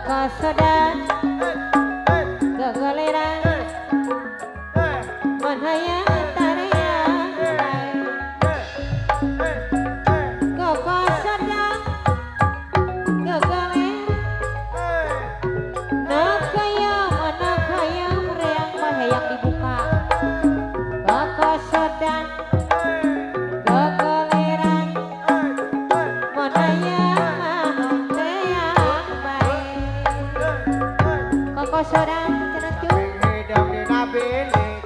Kakasodan gegeleran manhaya tarea Kakasodan gegeleran nakayam reang mahayang dibuka Kakasodan gegeleran manhaya Kakasodan cenah hidang dina bilik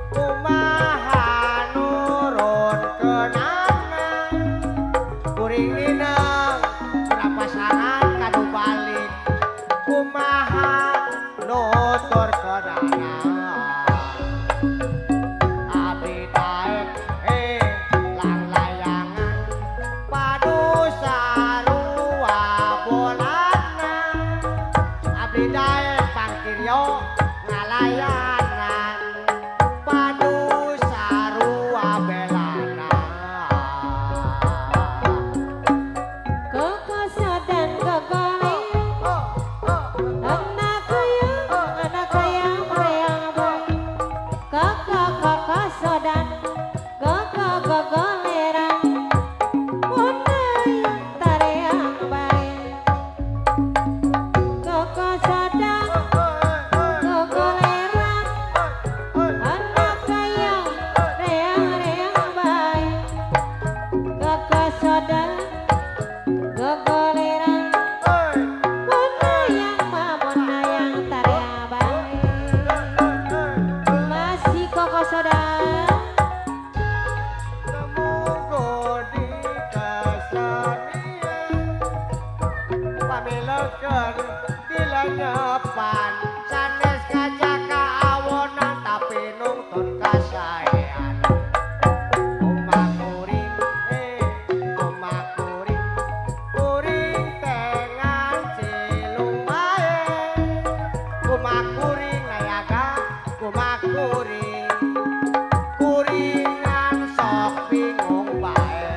kumaha nurun kenangan kuring dina pasangan kanu balik kumaha nutur kenangan abdi daek lang layangan padu sarua bolana abdi daek pangkiryo ngalayanan padu sarua belana Kakasodan gegeleran anak kaya reang bae Kakasodan gegeleran manhaya tareang bae Kakasodan gegeleran anak kaya reang bae Kakasodan gegeleran manhayang tarea bae masih Kakasodan Semunggo di kesenian pamilekeun dilenyepan sanes ngajak kaawonan tapi nungtun kasaean kuring kuring tengan cilung bae kuring nayaga kuring kuringan sok bingung bae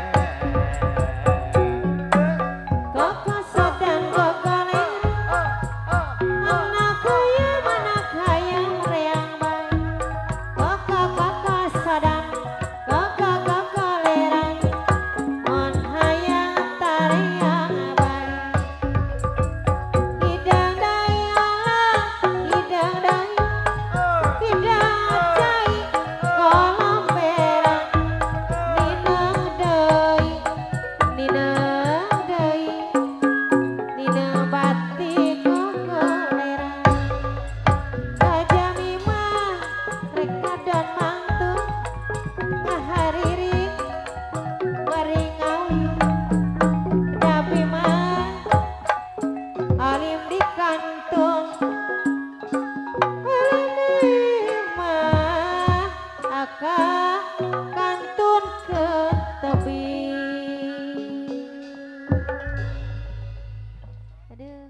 Kakasodan gegeleran anak kaya reang bae Kakasodan gegeleran manhayang tareang bae hidang dai Allah hidang dai kolam perang nina batik gegeleran kajami mah reka dan mantu ngahariring ngaringawi tapi mah alim di kantung alim mah kantun ke tepi aduh